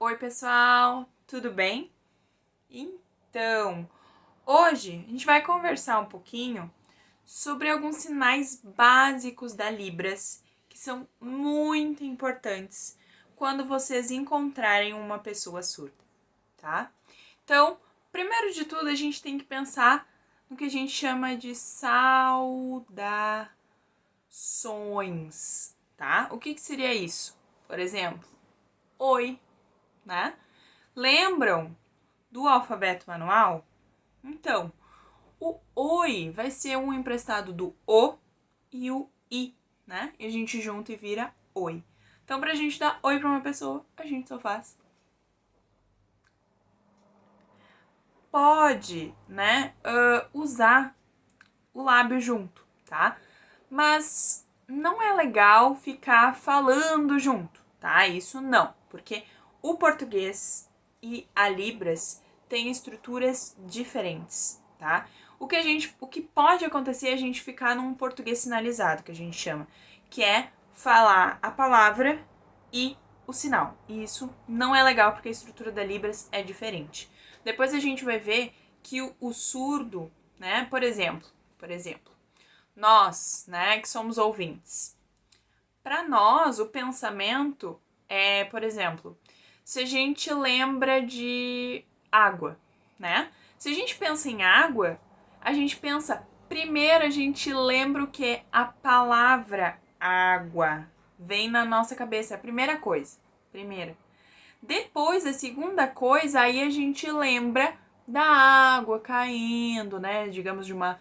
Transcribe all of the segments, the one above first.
Oi, pessoal, tudo bem? Então, hoje a gente vai conversar um pouquinho sobre alguns sinais básicos da Libras que são muito importantes quando vocês encontrarem uma pessoa surda, tá? Então, primeiro de tudo, a gente tem que pensar no que a gente chama de saudações, tá? O que seria isso? Por exemplo, oi, né? Lembram do alfabeto manual? Então, o oi vai ser um emprestado do o e o i, né? E a gente junta e vira oi. Então, pra gente dar oi pra uma pessoa, a gente só faz. Pode, né, usar o lábio junto, tá? Mas não é legal ficar falando junto, tá? Isso não, porque o português e a Libras têm estruturas diferentes, tá? O que pode acontecer é a gente ficar num português sinalizado, que a gente chama, que é falar a palavra e o sinal. E isso não é legal porque a estrutura da Libras é diferente. Depois a gente vai ver que o surdo, né, por exemplo, nós, né, que somos ouvintes. Para nós, o pensamento é, por exemplo, se a gente lembra de água, né? Se a gente pensa em água, a gente pensa, primeiro a gente lembra o que? A palavra água vem na nossa cabeça, é a primeira coisa. Primeira. Depois, a segunda coisa, aí a gente lembra da água caindo, né? Digamos, de uma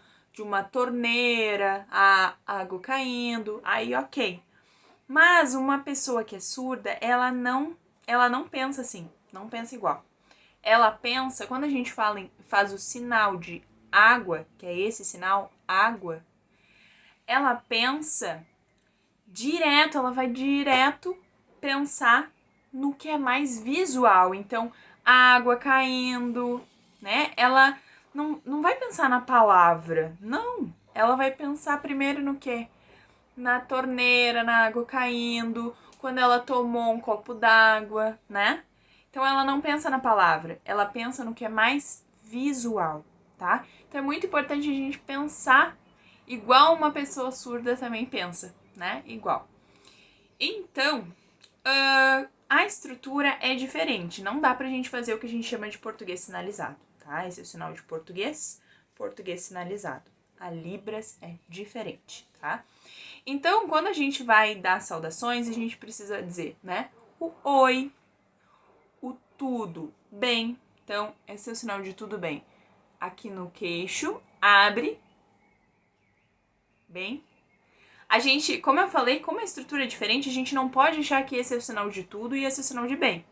torneira, a água caindo, aí ok. Mas uma pessoa que é surda, ela não pensa assim, não pensa igual. Ela pensa, quando a gente faz o sinal de água, que é esse sinal, água, ela pensa direto, ela vai direto pensar no que é mais visual. Então, água caindo, né? Ela não vai pensar na palavra, não. Ela vai pensar primeiro no quê? Na torneira, na água caindo, quando ela tomou um copo d'água, né? Então ela não pensa na palavra, ela pensa no que é mais visual, tá? Então é muito importante a gente pensar igual uma pessoa surda também pensa, né? Igual. Então, a estrutura é diferente. Não dá pra gente fazer o que a gente chama de português sinalizado, tá? Esse é o sinal de português, português sinalizado. A Libras é diferente, tá? Então, quando a gente vai dar saudações, a gente precisa dizer, né? O oi, o tudo bem. Então, esse é o sinal de tudo bem. Aqui no queixo, abre, bem. A gente, como eu falei, como a estrutura é diferente, a gente não pode achar que esse é o sinal de tudo e esse é o sinal de bem.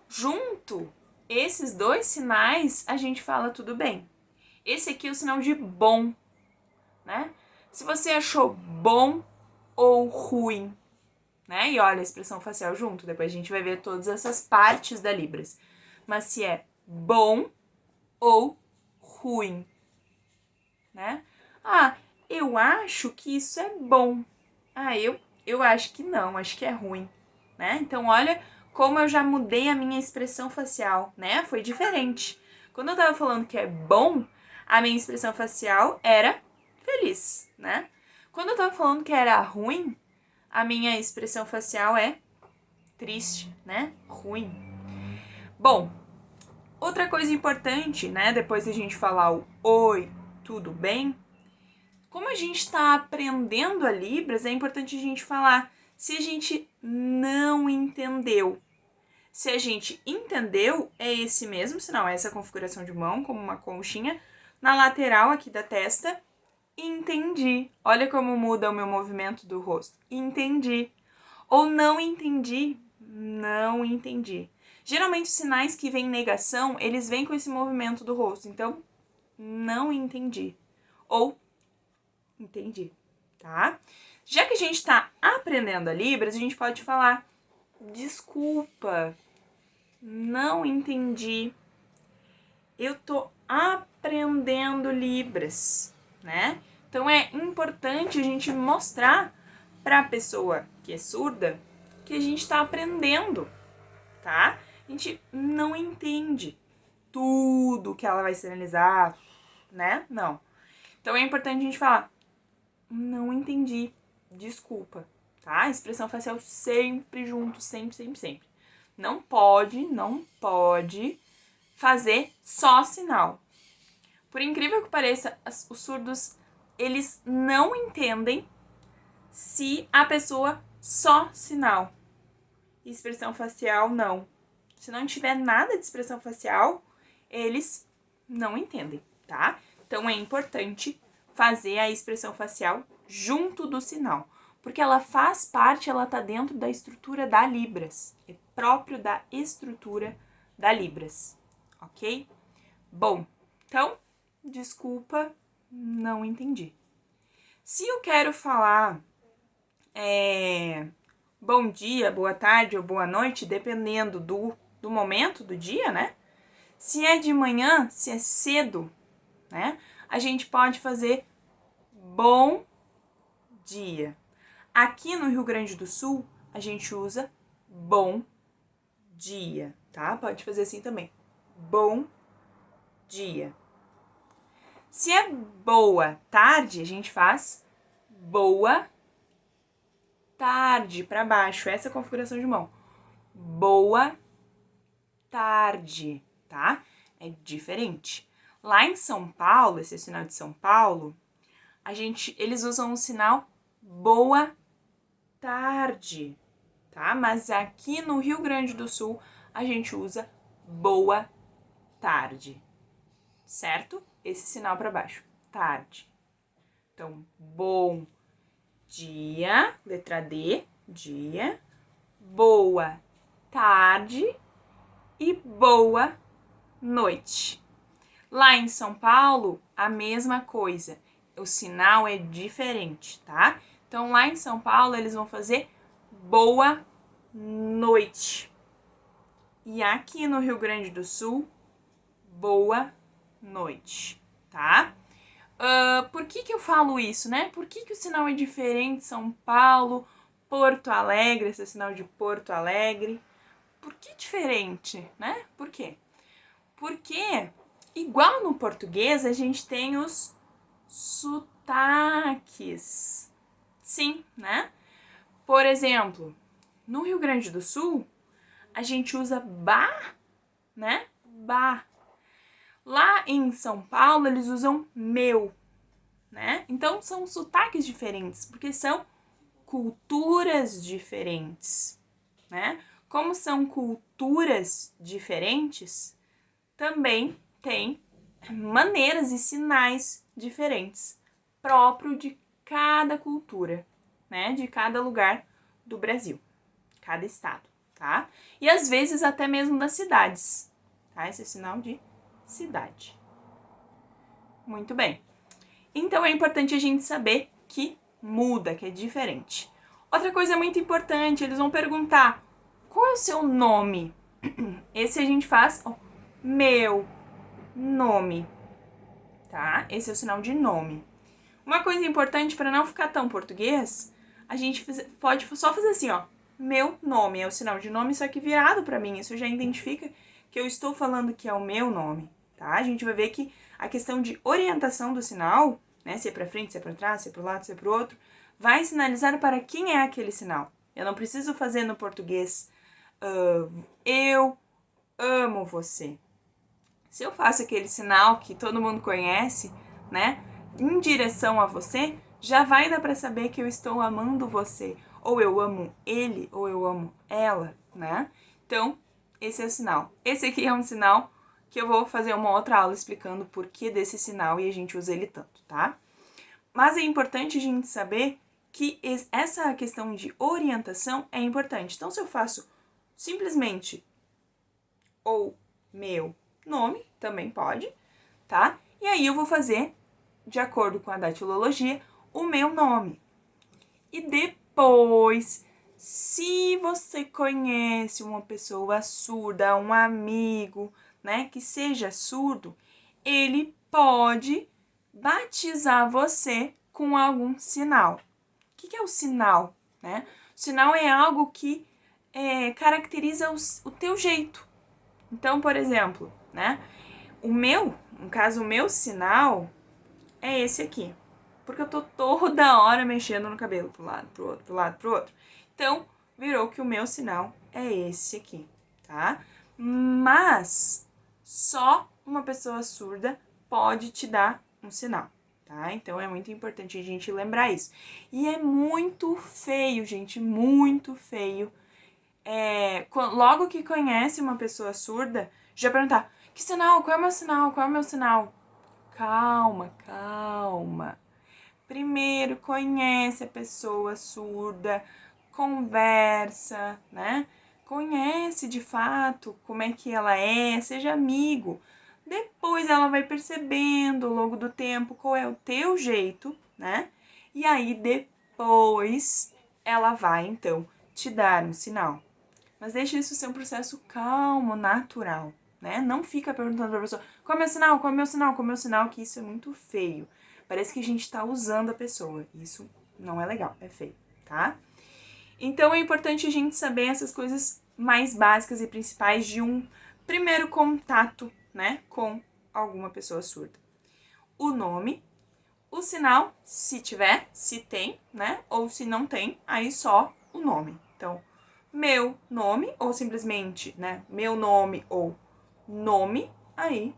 Junto, esses dois sinais, a gente fala tudo bem. Esse aqui é o sinal de bom, né? Se você achou bom ou ruim, né? E olha a expressão facial junto, depois a gente vai ver todas essas partes da Libras. Mas se é bom ou ruim, né? Ah, eu acho que isso é bom. Ah, eu acho que não, acho que é ruim, né? Então olha como eu já mudei a minha expressão facial, né? Foi diferente. Quando eu tava falando que é bom, a minha expressão facial era feliz, né? Quando eu tava falando que era ruim, a minha expressão facial é triste, né? Ruim. Bom, outra coisa importante, né? Depois da gente falar o oi, tudo bem? Como a gente está aprendendo a Libras, é importante a gente falar se a gente não entendeu. Se a gente entendeu, é esse mesmo sinal, essa configuração de mão, como uma conchinha, na lateral aqui da testa. Entendi. Olha como muda o meu movimento do rosto. Entendi. Ou não entendi. Não entendi. Geralmente, os sinais que vêm negação, eles vêm com esse movimento do rosto. Então, não entendi. Ou entendi, tá? Já que a gente tá aprendendo a Libras, a gente pode falar desculpa, não entendi. Eu tô aprendendo Libras, né? Então é importante a gente mostrar para a pessoa que é surda que a gente está aprendendo, tá? a gente não entende tudo que ela vai sinalizar, né? Não. Então é importante a gente falar, não entendi, desculpa, tá? Expressão facial sempre junto, sempre, sempre, sempre. Não pode fazer só sinal. Por incrível que pareça, os surdos, eles não entendem se a pessoa só sinal. Expressão facial, não. Se não tiver nada de expressão facial, eles não entendem, tá? Então é importante fazer a expressão facial junto do sinal, porque ela faz parte, ela tá dentro da estrutura da Libras, é próprio da estrutura da Libras, ok? Bom, então, desculpa, não entendi. Se eu quero falar bom dia, boa tarde ou boa noite, dependendo do momento do dia, né? Se é de manhã, se é cedo, né? A gente pode fazer bom dia. Aqui no Rio Grande do Sul, a gente usa bom dia, tá? Pode fazer assim também. Bom dia. Se é boa tarde, a gente faz boa tarde para baixo. Essa é a configuração de mão. Boa tarde, tá? É diferente. Lá em São Paulo, esse é o sinal de São Paulo, eles usam o sinal boa tarde, tá? Mas aqui no Rio Grande do Sul, a gente usa boa tarde, certo? Esse sinal para baixo, tarde. Então, bom dia, letra D, dia, boa tarde e boa noite. Lá em São Paulo, a mesma coisa. O sinal é diferente, tá? Então, lá em São Paulo, eles vão fazer boa noite. E aqui no Rio Grande do Sul, boa noite, tá? Por que eu falo isso, né? Por que o sinal é diferente? São Paulo, Porto Alegre, esse é o sinal de Porto Alegre. Por que diferente, né? Por quê? Porque, igual no português, a gente tem os sotaques. Sim, né? Por exemplo, no Rio Grande do Sul, a gente usa ba, né? Ba. Lá em São Paulo, eles usam meu, né? Então, são sotaques diferentes, porque são culturas diferentes, né? Como são culturas diferentes, também tem maneiras e sinais diferentes, próprio de cada cultura, né? De cada lugar do Brasil, cada estado, tá? E às vezes até mesmo das cidades, tá? Esse é sinal de cidade. Muito bem. Então é importante a gente saber que muda, que é diferente. Outra coisa muito importante, eles vão perguntar: qual é o seu nome? Esse a gente faz meu nome, tá? Esse é o sinal de nome. Uma coisa importante para não ficar tão português, a gente pode só fazer assim, ó. Meu nome é o sinal de nome, só que virado para mim. Isso já identifica que eu estou falando que é o meu nome, tá? A gente vai ver que a questão de orientação do sinal, né? Se é para frente, se é para trás, se é para o lado, se é para o outro, vai sinalizar para quem é aquele sinal. Eu não preciso fazer no português eu amo você. Se eu faço aquele sinal que todo mundo conhece, né, em direção a você, já vai dar para saber que eu estou amando você, ou eu amo ele, ou eu amo ela, né? Então, esse é o sinal. Esse aqui é um sinal que eu vou fazer uma outra aula explicando o porquê desse sinal e a gente usa ele tanto, tá? Mas é importante a gente saber que essa questão de orientação é importante. Então, se eu faço simplesmente ou meu nome, também pode, tá? E aí eu vou fazer, de acordo com a datilologia, o meu nome. E depois, se você conhece uma pessoa surda, um amigo, né, que seja surdo, ele pode batizar você com algum sinal. O que é o sinal, né? O sinal é algo que caracteriza o teu jeito, Então, por exemplo, né? No caso, o meu sinal é esse aqui. Porque eu tô toda hora mexendo no cabelo, pro lado, pro outro, pro lado, pro outro. Então, virou que o meu sinal é esse aqui, tá? Mas só uma pessoa surda pode te dar um sinal, tá? Então é muito importante a gente lembrar isso. E é muito feio, gente, muito feio. Logo que conhece uma pessoa surda, já perguntar: que sinal? Qual é o meu sinal? Qual é o meu sinal? Calma, calma. Primeiro conhece a pessoa surda, conversa, né? Conhece de fato como é que ela é, seja amigo. Depois ela vai percebendo ao longo do tempo qual é o teu jeito, né? E aí depois ela vai então te dar um sinal. Mas deixa isso ser um processo calmo, natural, né? Não fica perguntando pra pessoa: qual é o meu sinal? Qual é o meu sinal? Qual é o meu sinal? Que isso é muito feio. Parece que a gente tá usando a pessoa. Isso não é legal, é feio, tá? Então é importante a gente saber essas coisas mais básicas e principais de um primeiro contato, né, com alguma pessoa surda. O nome, o sinal, se tiver, se tem, né, ou se não tem, aí só o nome. Então, meu nome, ou simplesmente, né, meu nome ou nome, aí,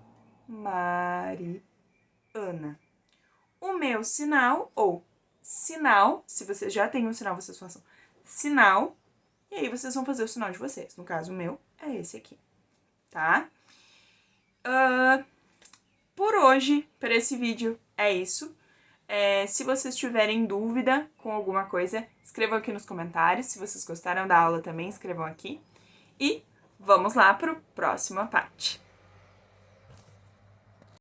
Mariana. O meu sinal, ou sinal, se vocês já têm um sinal, vocês façam sinal, e aí vocês vão fazer o sinal de vocês. No caso, o meu é esse aqui, tá? Por hoje, para esse vídeo, é isso. Se vocês tiverem dúvida com alguma coisa, escrevam aqui nos comentários. Se vocês gostaram da aula também, escrevam aqui. E vamos lá para a próxima parte.